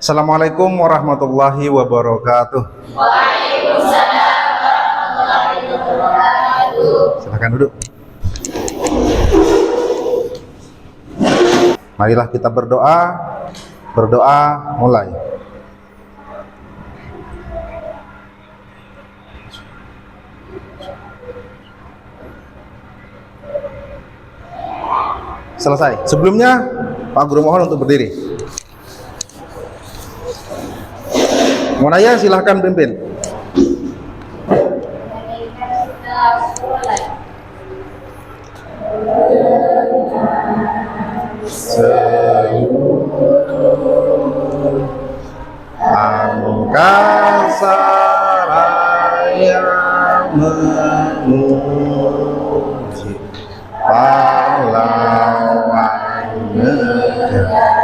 Assalamualaikum warahmatullahi wabarakatuh. Waalaikumsalam warahmatullahi wabarakatuh. Silakan duduk. Marilah kita berdoa. Berdoa mulai. Selesai. Sebelumnya Pak Guru mohon untuk berdiri. Monaya silahkan pimpin. Seluruh angkasa raya memuji pahlawan negara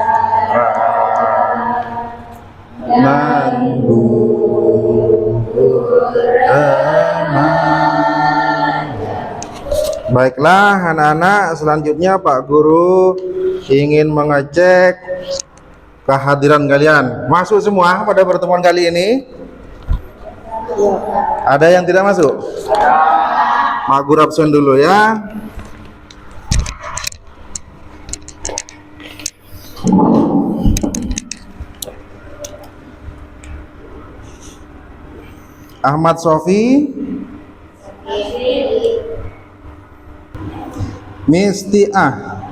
Baiklah anak-anak, selanjutnya Pak Guru ingin mengecek kehadiran kalian. Masuk semua pada pertemuan kali ini? Ada yang tidak masuk? Pak Guru absen dulu ya. Ahmad Sofi, Mistiah,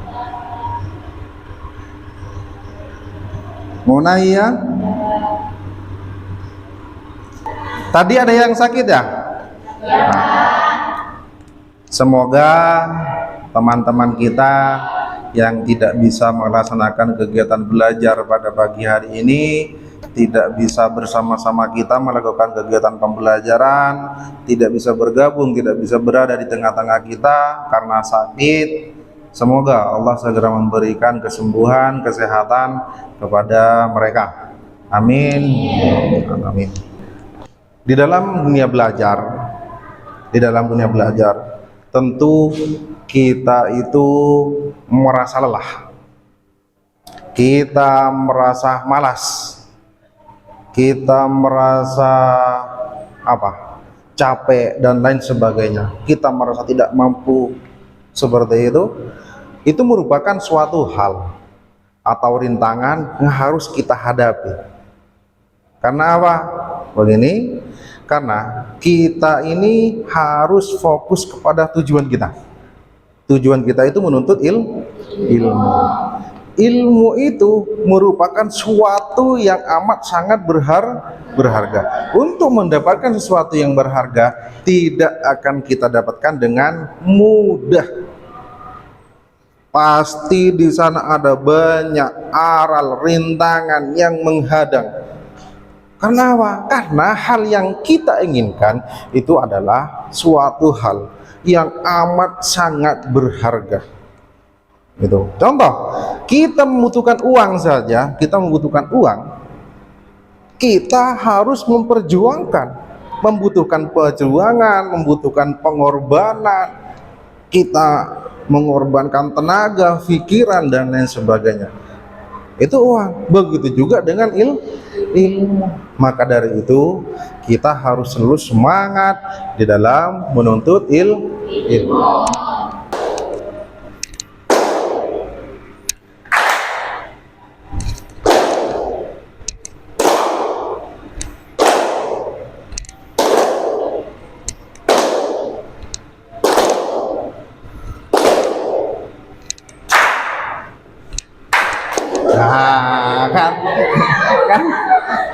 Munaya. Tadi ada yang sakit ya? Semoga teman-teman kita yang tidak bisa melaksanakan kegiatan belajar pada pagi hari ini, tidak bisa bersama-sama kita melakukan kegiatan pembelajaran, tidak bisa bergabung, tidak bisa berada di tengah-tengah kita karena sakit. Semoga Allah segera memberikan kesembuhan, kesehatan kepada mereka. Amin. Amin. Di dalam dunia belajar, tentu kita itu merasa lelah, kita merasa malas, kita merasa capek dan lain sebagainya, kita merasa tidak mampu seperti itu merupakan suatu hal atau rintangan yang harus kita hadapi. Karena apa? Begini, karena kita ini harus fokus kepada tujuan kita. Tujuan kita itu menuntut ilmu. Ilmu itu merupakan suatu yang amat sangat berharga. Untuk mendapatkan sesuatu yang berharga tidak akan kita dapatkan dengan mudah. Pasti di sana ada banyak aral, rintangan yang menghadang. Karena apa? Karena hal yang kita inginkan itu adalah suatu hal yang amat sangat berharga. Gitu. Contoh, kita membutuhkan uang saja, kita harus membutuhkan perjuangan, membutuhkan pengorbanan, kita mengorbankan tenaga, pikiran dan lain sebagainya. Itu uang. Begitu juga dengan ilmu. Maka dari itu kita harus selalu semangat di dalam menuntut ilmu. Kan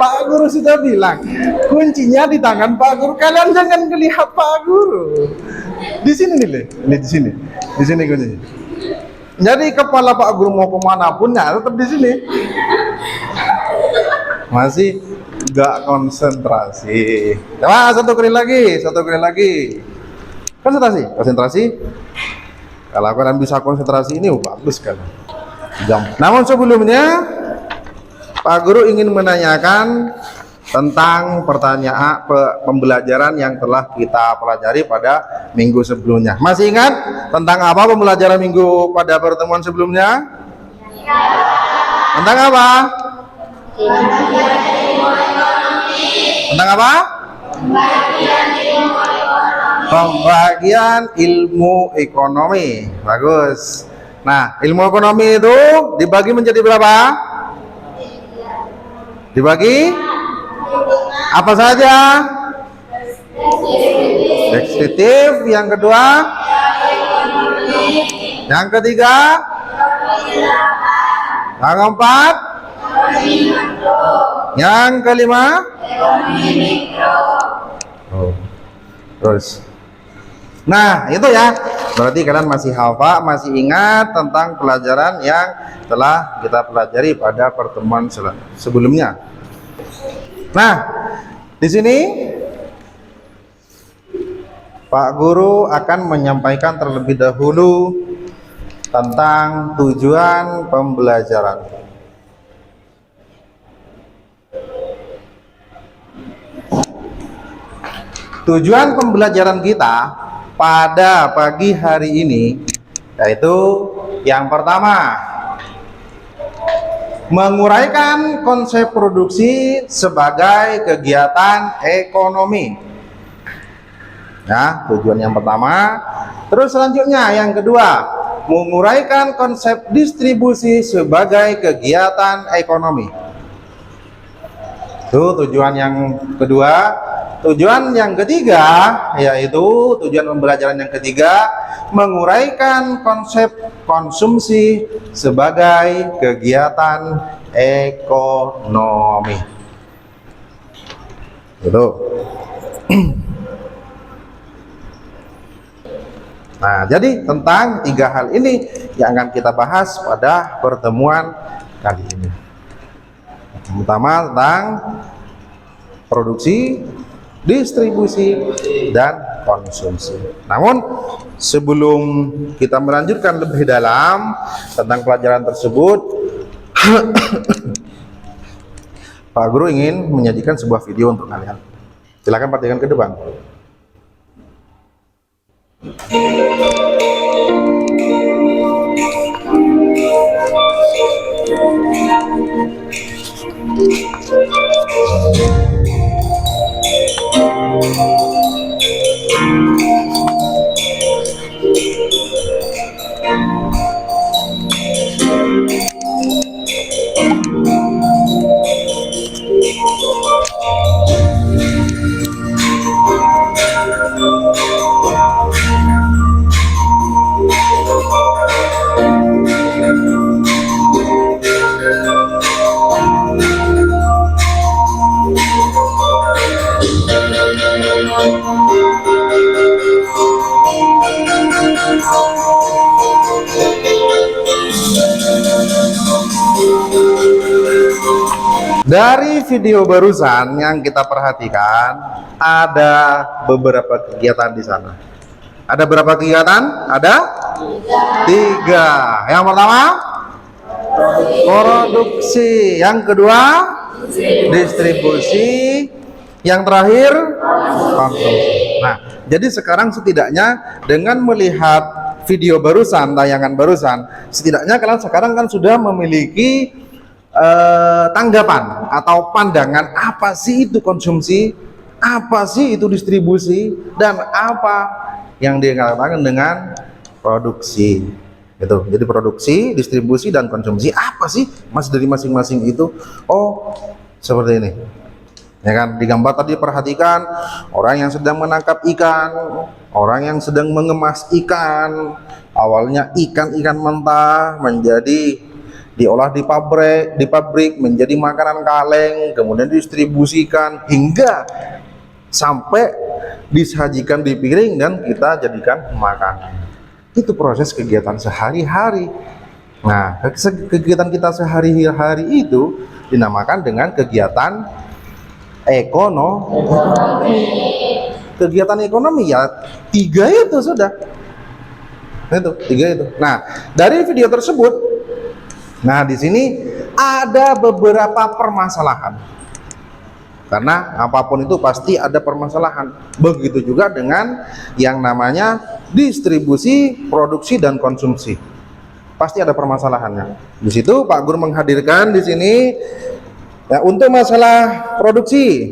Pak Guru sudah bilang kuncinya di tangan Pak Guru. Kalian jangan melihat Pak Guru. Di sini nih, di sini kuncinya. Jadi kepala Pak Guru mau kemanapun ya tetap di sini. Masih gak konsentrasi. Coba satu kali lagi. Konsentrasi. Kalau kalian bisa konsentrasi ini bagus kan. Namun sebelumnya Pak Guru ingin menanyakan tentang pertanyaan pembelajaran yang telah kita pelajari pada minggu sebelumnya. Masih ingat tentang apa pembelajaran minggu pada pertemuan sebelumnya? Tentang apa? Tentang apa? Pembagian ilmu ekonomi. Bagus. Nah, ilmu ekonomi itu dibagi menjadi berapa? Dibagi apa saja? Deskriptif. Yang kedua? Yang ketiga? Yang keempat? Yang kelima? Terus. Nah, itu ya. Berarti kalian masih hafal, masih ingat tentang pelajaran yang telah kita pelajari pada pertemuan sebelumnya. Nah, di sini Pak Guru akan menyampaikan terlebih dahulu tentang tujuan pembelajaran. Tujuan pembelajaran kita pada pagi hari ini yaitu yang pertama, menguraikan konsep produksi sebagai kegiatan ekonomi. Nah, tujuan yang pertama. Terus selanjutnya yang kedua, menguraikan konsep distribusi sebagai kegiatan ekonomi. Itu tujuan yang kedua. Tujuan yang ketiga, yaitu tujuan pembelajaran yang ketiga, menguraikan konsep konsumsi sebagai kegiatan ekonomi. Itu. Nah, jadi tentang tiga hal ini yang akan kita bahas pada pertemuan kali ini. Pertama tentang produksi, distribusi, dan konsumsi. Namun sebelum kita melanjutkan lebih dalam tentang pelajaran tersebut, Pak Guru ingin menyajikan sebuah video untuk kalian. Silakan perhatikan ke depan. Dari video barusan yang kita perhatikan, ada beberapa kegiatan di sana. Ada berapa kegiatan? Ada tiga. Yang pertama, produksi. Yang kedua, distribusi. Yang terakhir, konsumsi. Nah, jadi sekarang setidaknya dengan melihat video barusan, tayangan barusan, setidaknya kalian sekarang kan sudah memiliki tanggapan atau pandangan apa sih itu konsumsi, apa sih itu distribusi, dan apa yang dikatakan dengan produksi. Itu. Jadi produksi, distribusi, dan konsumsi apa sih mas dari masing-masing itu? Oh, seperti ini. Ya kan, di gambar tadi perhatikan orang yang sedang menangkap ikan, orang yang sedang mengemas ikan. Awalnya ikan mentah menjadi diolah di pabrik menjadi makanan kaleng, kemudian didistribusikan hingga sampai disajikan di piring dan kita jadikan makanan. Itu proses kegiatan sehari-hari. Nah, kegiatan kita sehari-hari itu dinamakan dengan kegiatan ekonomi. Kegiatan ekonomi ya tiga itu sudah. Itu tiga itu. Nah, dari video tersebut, nah di sini ada beberapa permasalahan. Karena apapun itu pasti ada permasalahan. Begitu juga dengan yang namanya distribusi, produksi, dan konsumsi. Pasti ada permasalahannya. Di situ Pak Guru menghadirkan di sini Nah, untuk masalah produksi,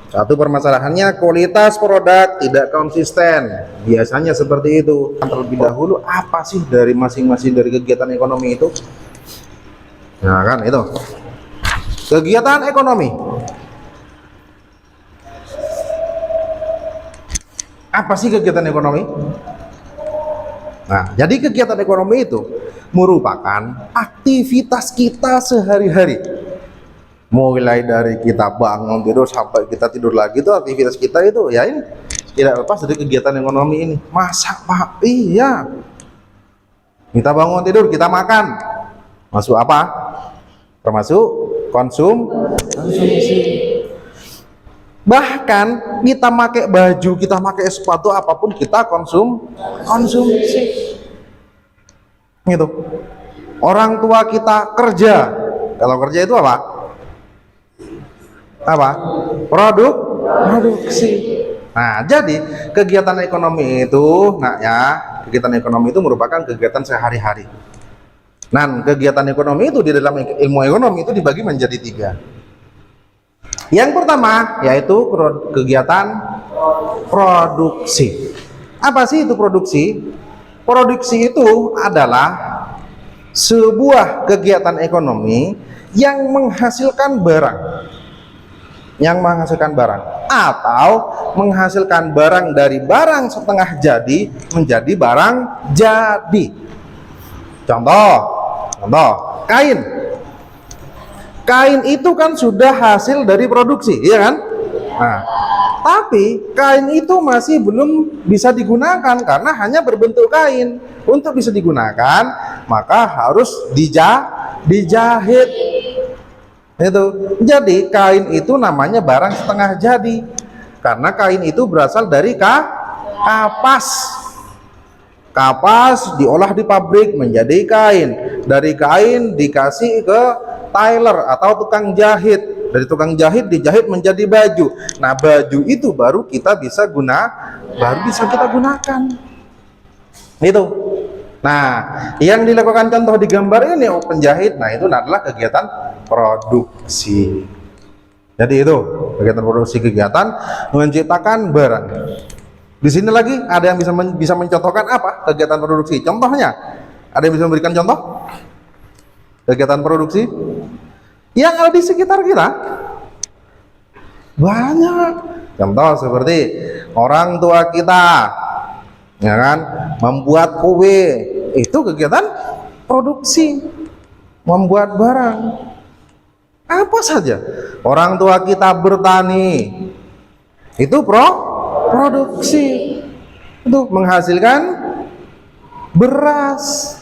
satu permasalahannya kualitas produk tidak konsisten. Biasanya seperti itu. Terlebih dahulu apa sih dari masing-masing dari kegiatan ekonomi itu? Nah kan itu. Kegiatan ekonomi. Apa sih kegiatan ekonomi? Nah, jadi kegiatan ekonomi itu merupakan aktivitas kita sehari-hari. Mulai dari kita bangun tidur sampai kita tidur lagi, itu aktivitas kita itu ya ini tidak lepas dari kegiatan ekonomi ini. Masak, Pak? Iya. Kita bangun tidur, kita makan. Masuk apa? Termasuk konsumsi. Bahkan kita pakai baju, kita pakai sepatu, apapun kita konsumsi. Gitu. Orang tua kita kerja. Kalau kerja itu apa? Produksi. Nah, jadi kegiatan ekonomi itu, kegiatan ekonomi itu merupakan kegiatan sehari-hari. Nah, kegiatan ekonomi itu di dalam ilmu ekonomi itu dibagi menjadi 3. Yang pertama yaitu kegiatan produksi. Apa sih itu produksi? Produksi itu adalah sebuah kegiatan ekonomi yang menghasilkan barang. Atau menghasilkan barang dari barang setengah jadi menjadi barang jadi. Contoh kain itu kan sudah hasil dari produksi, iya kan? Nah, tapi kain itu masih belum bisa digunakan karena hanya berbentuk kain. Untuk bisa digunakan maka harus dijahit. Itu. Jadi kain itu namanya barang setengah jadi karena kain itu berasal dari kapas. Kapas diolah di pabrik menjadi kain. Dari kain dikasih ke tailor atau tukang jahit. Dari tukang jahit dijahit menjadi baju. Nah, baju itu baru kita bisa gunakan. Itu. Nah, yang dilakukan contoh di gambar ini penjahit. Nah, itu adalah kegiatan produksi. Jadi itu kegiatan produksi, kegiatan menciptakan barang. Di sini lagi ada yang bisa mencontohkan apa kegiatan produksi? Contohnya, ada yang bisa memberikan contoh kegiatan produksi yang ada di sekitar kita? Banyak. Contoh seperti orang tua kita, ya kan, membuat kue, itu kegiatan produksi, membuat barang. Apa saja. Orang tua kita bertani, itu produksi, itu menghasilkan beras.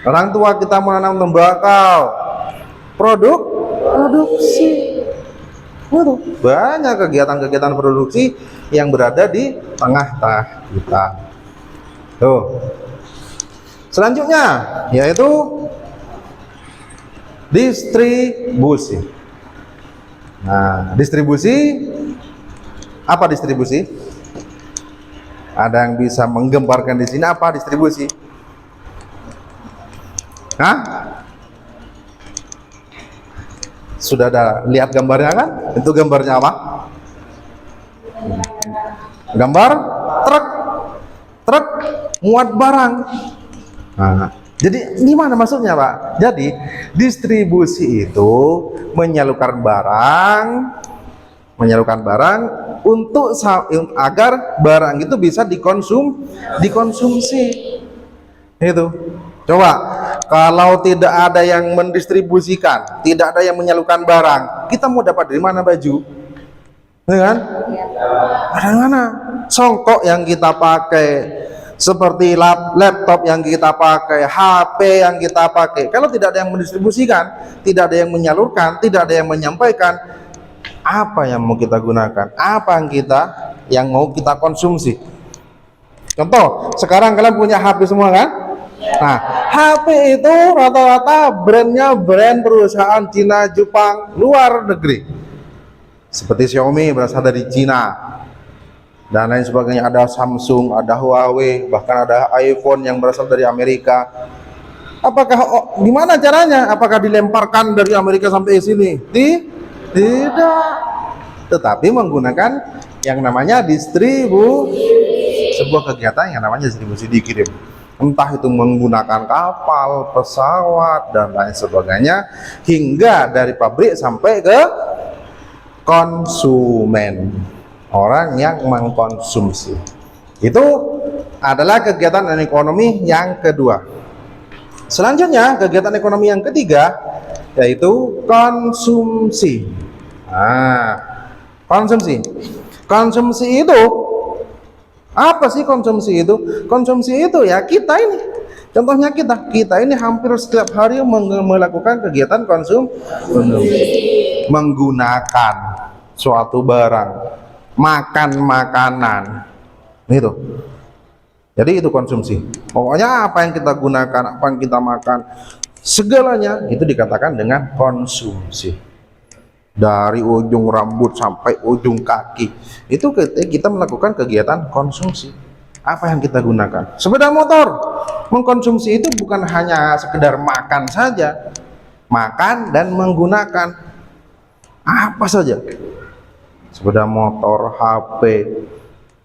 Orang tua kita menanam tembakau, produksi. Itu banyak kegiatan-kegiatan produksi yang berada di tengah-tengah kita. Tuh. Selanjutnya yaitu distribusi. Nah, distribusi, apa distribusi? Ada yang bisa menggambarkan di sini apa distribusi? Hah? Sudah ada lihat gambarnya kan? Itu gambarnya apa? Gambar truk muat barang. Nah, jadi gimana maksudnya, Pak? Jadi distribusi itu menyalurkan barang untuk agar barang itu bisa dikonsumsi. Itu. Coba kalau tidak ada yang mendistribusikan, tidak ada yang menyalurkan barang, kita mau dapat dari mana baju? Ya kan? Ada mana? Songkok yang kita pakai, seperti laptop yang kita pakai, HP yang kita pakai. Kalau tidak ada yang mendistribusikan, tidak ada yang menyalurkan, tidak ada yang menyampaikan, apa yang mau kita gunakan? Apa yang mau kita konsumsi? Contoh, sekarang kalian punya HP semua kan? Nah, HP itu rata-rata brandnya brand perusahaan Cina, Jepang, luar negeri. Seperti Xiaomi berasal dari Cina dan lain sebagainya. Ada Samsung, ada Huawei, bahkan ada iPhone yang berasal dari Amerika. Apakah gimana caranya? Apakah dilemparkan dari Amerika sampai sini? Tidak. Tetapi menggunakan yang namanya sebuah kegiatan yang namanya distribusi dikirim. Entah itu menggunakan kapal, pesawat, dan lain sebagainya, hingga dari pabrik sampai ke konsumen, orang yang mengkonsumsi. Itu adalah kegiatan ekonomi yang kedua. Selanjutnya, kegiatan ekonomi yang ketiga yaitu konsumsi. Nah, konsumsi. Konsumsi itu apa sih konsumsi itu? Konsumsi itu ya kita ini. Contohnya kita ini hampir setiap hari melakukan kegiatan konsumsi, menggunakan suatu barang, makan makanan, gitu. Jadi itu konsumsi. Pokoknya apa yang kita gunakan, apa yang kita makan, segalanya itu dikatakan dengan konsumsi. Dari ujung rambut sampai ujung kaki, itu kita melakukan kegiatan konsumsi. Apa yang kita gunakan? Sepeda motor, mengkonsumsi itu bukan hanya sekedar makan saja, makan dan menggunakan apa saja, sepeda motor, HP,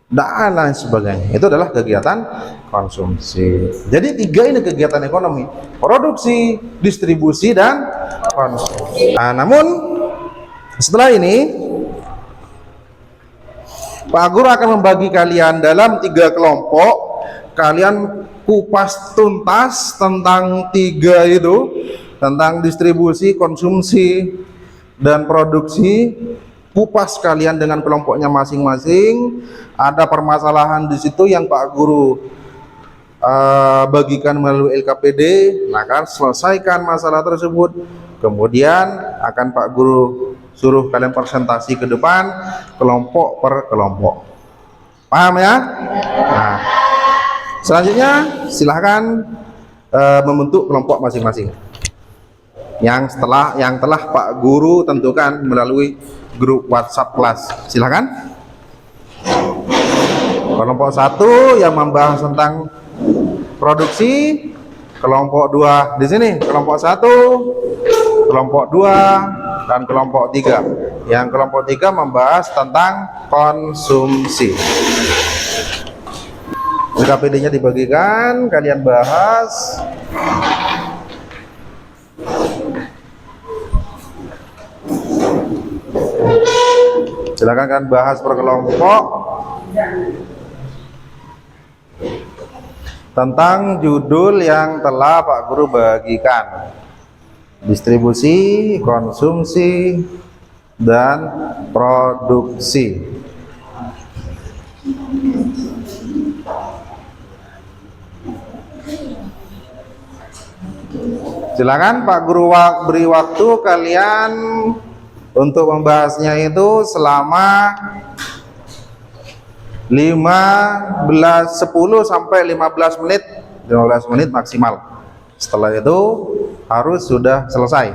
dan lain sebagainya. Itu adalah kegiatan konsumsi. Jadi tiga ini kegiatan ekonomi: produksi, distribusi, dan konsumsi. Nah, namun setelah ini Pak Guru akan membagi kalian dalam 3 kelompok. Kalian kupas tuntas tentang 3 itu, tentang distribusi, konsumsi, dan produksi. Kupas kalian dengan kelompoknya masing-masing. Ada permasalahan di situ yang Pak Guru bagikan melalui LKPD. Nah, kan selesaikan masalah tersebut, kemudian akan Pak Guru suruh kalian presentasi ke depan, kelompok per kelompok. Paham ya? Nah, selanjutnya silahkan membentuk kelompok masing-masing yang telah Pak Guru tentukan melalui grup WhatsApp kelas. Silahkan. Kelompok 1 yang membahas tentang produksi, kelompok 2 di sini, kelompok 1, kelompok 2, dan kelompok 3. Yang kelompok 3 membahas tentang konsumsi. LKPD-nya dibagikan, kalian bahas. Silakan kalian bahas per kelompok tentang judul yang telah Pak Guru bagikan: distribusi, konsumsi, dan produksi. Silakan Pak Guru beri waktu kalian untuk membahasnya itu selama 10 sampai 15 menit, 15 menit maksimal. Setelah itu harus sudah selesai.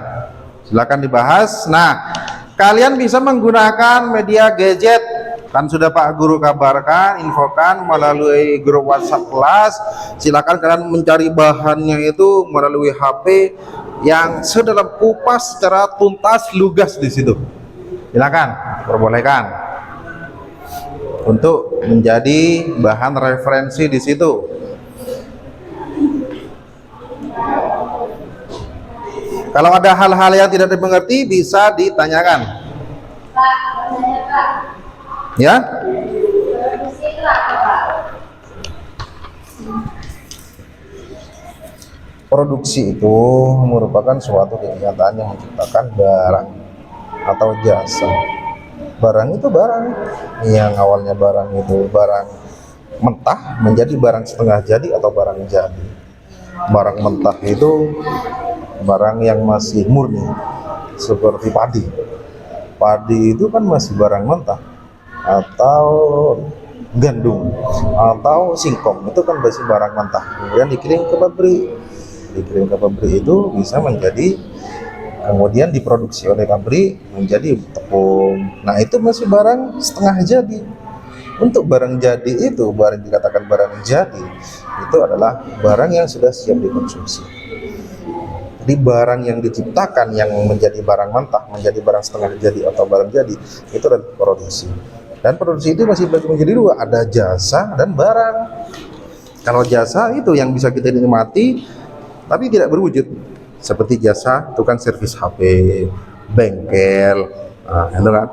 Silakan dibahas. Nah, kalian bisa menggunakan media gadget, kan sudah Pak Guru kabarkan, infokan melalui grup WhatsApp kelas. Silakan kalian mencari bahannya itu melalui HP yang sedalam kupas secara tuntas, lugas di situ. Silakan, perbolehkan untuk menjadi bahan referensi di situ. Kalau ada hal-hal yang tidak dimengerti bisa ditanyakan. Ya? Produksi itu merupakan suatu kegiatan yang menciptakan barang atau jasa. Barang itu barang yang awalnya barang itu barang mentah menjadi barang setengah jadi atau barang jadi. Barang mentah itu barang yang masih murni, seperti padi. Padi itu kan masih barang mentah, atau gandum atau singkong, itu kan masih barang mentah. Kemudian dikirim ke pabrik. Dikirim ke pabrik itu bisa menjadi, kemudian diproduksi oleh pabrik menjadi tepung. Nah, itu masih barang setengah jadi. Untuk barang jadi itu, barang dikatakan barang jadi, itu adalah barang yang sudah siap dikonsumsi. Jadi barang yang diciptakan yang menjadi barang mentah, menjadi barang setengah jadi atau barang jadi, itu adalah produksi. Dan produksi itu masih bagi menjadi dua, ada jasa dan barang. Kalau jasa itu yang bisa kita nikmati tapi tidak berwujud, seperti jasa tukang servis HP, bengkel, nah, itu kan.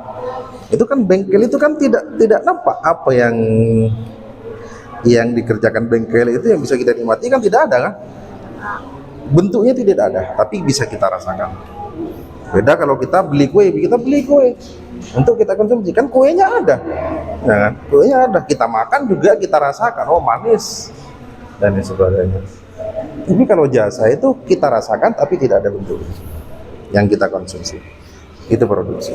Itu kan bengkel itu kan tidak nampak apa yang dikerjakan bengkel itu yang bisa kita nikmati kan tidak ada kan. Bentuknya tidak ada, tapi bisa kita rasakan. Beda kalau kita beli kue untuk kita konsumsi, kan kuenya ada, ya kan? Kuenya ada, kita makan juga kita rasakan, oh manis dan lain sebagainya. Tapi kalau jasa itu kita rasakan tapi tidak ada bentuk yang kita konsumsi, itu produksi.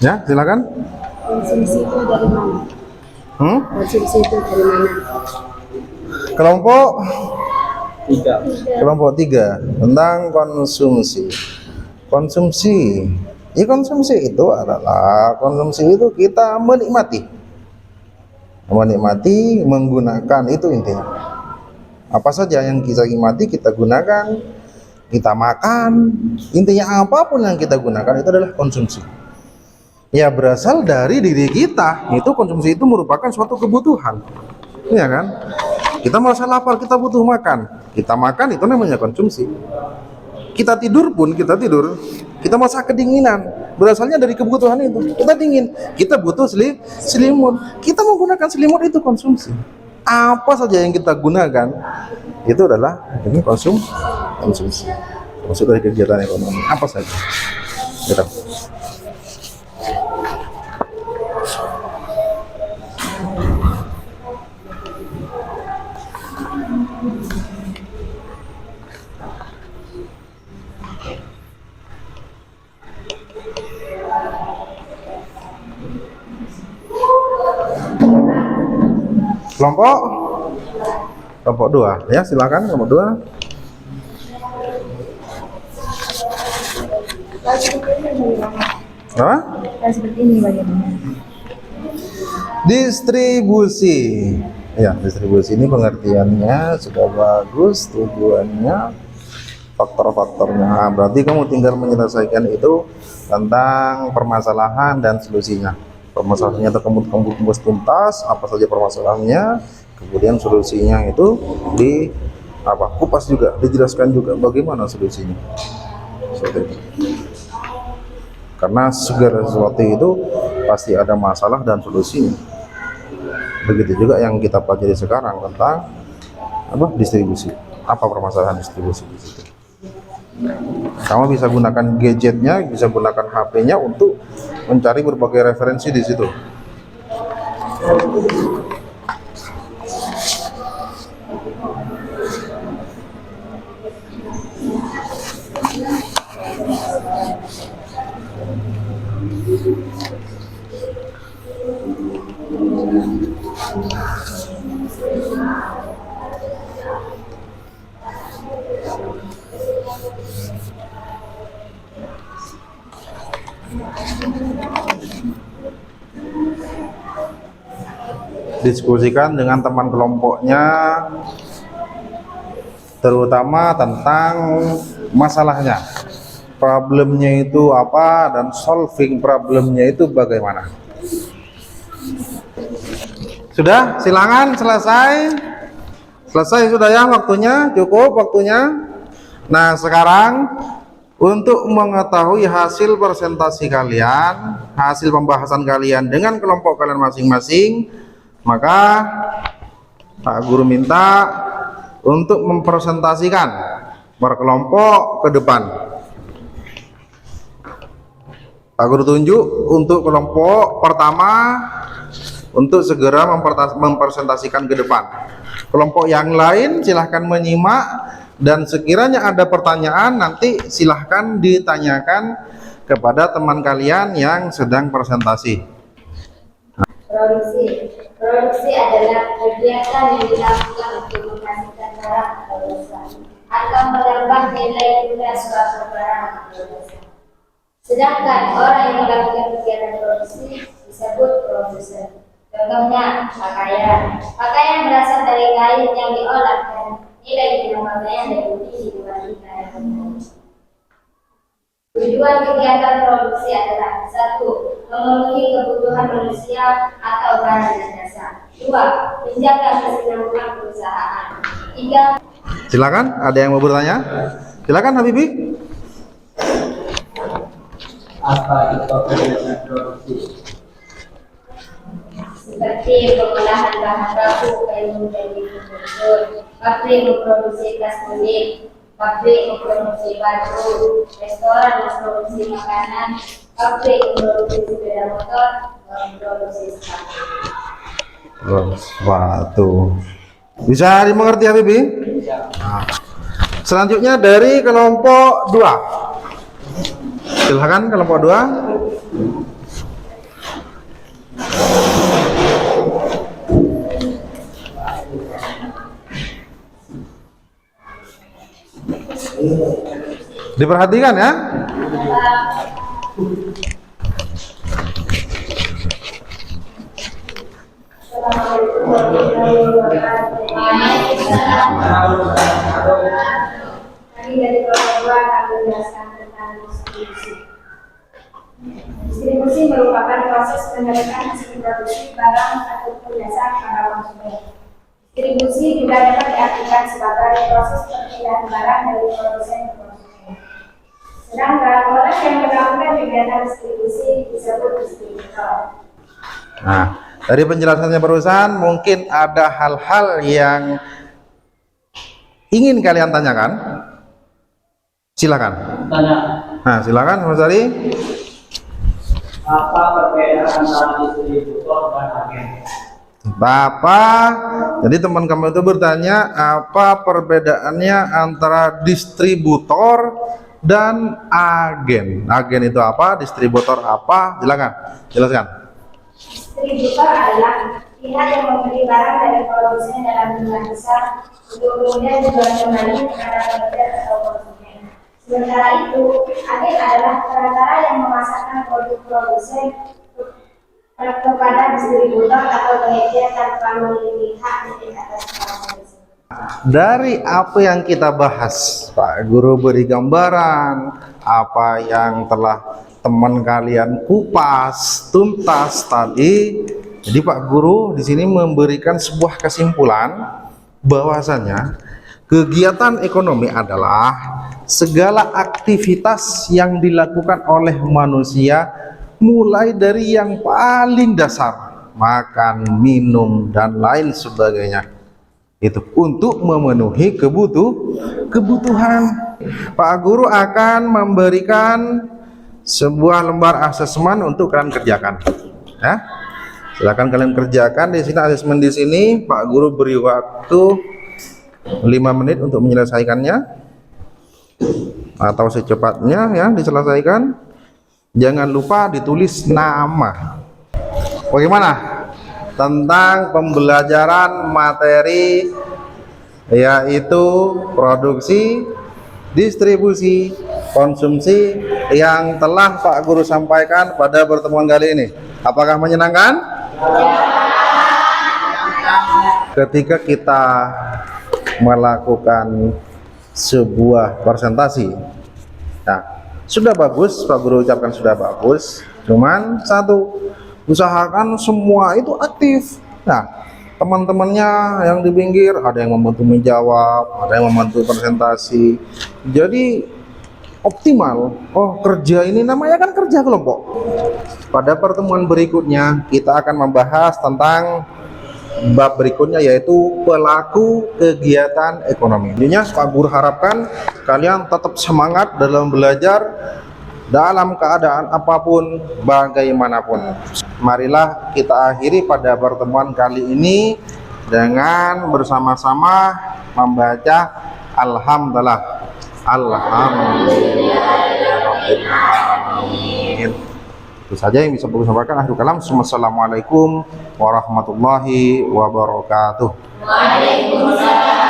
Ya, silakan. Konsumsi itu dari mana? Konsumsi itu dari mana? Kelompok tiga tentang konsumsi. Konsumsi itu adalah kita menikmati, menggunakan, itu intinya. Apa saja yang kita nikmati kita gunakan, kita makan, intinya apapun yang kita gunakan itu adalah konsumsi. Ya berasal dari diri kita, itu konsumsi itu merupakan suatu kebutuhan, ya kan? Kita merasa lapar, kita butuh makan, kita makan, itu namanya konsumsi. Kita tidur, kita merasa kedinginan, berasalnya dari kebutuhan itu. Kita dingin, kita butuh selimut, kita menggunakan selimut, itu konsumsi. Apa saja yang kita gunakan itu adalah ini konsumsi. Maksud dari kegiatan ekonomi apa saja. Gitu. Kelompok 2 ya, silakan kelompok 2. Apa? Seperti ini bagaimana? Distribusi. Ya, distribusi ini pengertiannya sudah bagus, tujuannya, faktor-faktornya. Berarti kamu tinggal menyelesaikan itu tentang permasalahan dan solusinya. Permasalahannya itu kamu kumpul tuntas, apa saja permasalahannya, kemudian solusinya itu kupas juga, dijelaskan juga bagaimana solusinya. Seperti itu. Karena segala sesuatu itu pasti ada masalah dan solusinya. Begitu juga yang kita pelajari sekarang tentang distribusi. Apa permasalahan distribusi di situ? Kamu bisa gunakan gadgetnya, bisa gunakan HP-nya untuk mencari berbagai referensi di situ. Diskusikan dengan teman kelompoknya, terutama tentang masalahnya, problemnya itu apa, dan solving problemnya itu bagaimana. Sudah, silakan, selesai sudah ya, waktunya cukup waktunya. Nah sekarang untuk mengetahui hasil presentasi kalian, hasil pembahasan kalian dengan kelompok kalian masing-masing, maka Pak Guru minta untuk mempresentasikan berkelompok ke depan. Pak Guru tunjuk untuk kelompok pertama untuk segera mempresentasikan ke depan. Kelompok yang lain silahkan menyimak, dan sekiranya ada pertanyaan nanti silahkan ditanyakan kepada teman kalian yang sedang presentasi. Produksi adalah kegiatan yang dilakukan untuk menghasilkan barang atau jasa. atau menambah nilai guna suatu barang atau jasa. Sedangkan orang yang melakukan kegiatan produksi disebut produsen. Contohnya pakaian. Pakaian berasal dari kain yang diolah dan nilai guna pakaian lebih tinggi dibandingkan dengan kain. Tujuan kegiatan produksi adalah: 1. Memenuhi kebutuhan manusia atau barang dan jasa. 2. Menjaga kesinambungan perusahaan. 3. Silakan, ada yang mau bertanya? Silakan Habibie. Apa itu kegiatan produksi? Seperti pengolahan bahan baku kain menjadi pembentuk, pabrik memproduksi tas kulit, pabrik memproduksi batu, restoran memproduksi makanan, pabrik memproduksi sepeda motor, memproduksi Sepatu. Bisa dimengerti Habibie? Nah, selanjutnya dari kelompok 2. Silakan kelompok 2. Diperhatikan ya. Kami dari kelompok 2 akan menjelaskan tentang distribusi. Distribusi merupakan proses penyaluran hasil produksi barang ataupun jasa kepada konsumen. Distribusi juga dapat diartikan sebagai proses perpindahan barang dari produsen ke konsumen. Sedangkan orang yang melakukan kegiatan distribusi disebut distributor. Nah, dari penjelasannya barusan mungkin ada hal-hal yang ingin kalian tanyakan. Silakan. Tanya, Nah, silakan Mas Ari. apa perbedaan antara distributor dan agen? Bapak, jadi teman kamu itu bertanya apa perbedaannya antara distributor dan agen. Agen itu apa? Distributor apa? Silakan, jelaskan. Distributor adalah pihak yang membeli barang dari produsen dalam jumlah besar untuk kemudian dijual kembali kepada pembeli atau konsumen. Sementara itu, agen adalah perantara yang memasarkan produk produsen kepada distributor atau penyedia tanpa memiliki hak milik atas barang tersebut. Dari apa yang kita bahas, Pak Guru beri gambaran apa yang telah teman kalian kupas tuntas tadi. Jadi Pak Guru di sini memberikan sebuah kesimpulan bahwasanya kegiatan ekonomi adalah segala aktivitas yang dilakukan oleh manusia mulai dari yang paling dasar, makan, minum dan lain sebagainya, itu untuk memenuhi kebutuhan. Pak Guru akan memberikan sebuah lembar asesmen untuk kalian kerjakan ya. Silakan kalian kerjakan di sini. Asesmen di sini Pak Guru beri waktu 5 menit untuk menyelesaikannya atau secepatnya ya diselesaikan. Jangan lupa ditulis nama. Bagaimana tentang pembelajaran materi yaitu produksi, distribusi, konsumsi yang telah Pak Guru sampaikan pada pertemuan kali ini? Apakah menyenangkan? Ketika kita melakukan sebuah presentasi, nah sudah bagus, Pak Guru ucapkan sudah bagus, cuman satu, usahakan semua itu aktif. Nah, teman-temannya yang di pinggir ada yang membantu menjawab, ada yang membantu presentasi, jadi optimal. Oh, kerja ini namanya kan kerja kelompok. Pada pertemuan berikutnya kita akan membahas tentang bab berikutnya yaitu pelaku kegiatan ekonomi. Intinya Pak Guru harapkan kalian tetap semangat dalam belajar dalam keadaan apapun, bagaimanapun. Marilah kita akhiri pada pertemuan kali ini dengan bersama-sama membaca Alhamdulillah. Alhamdulillah. Itu saja yang bisa Guru sampaikan. Akhirul kalam. Assalamualaikum warahmatullahi wabarakatuh. Waalaikumsalam.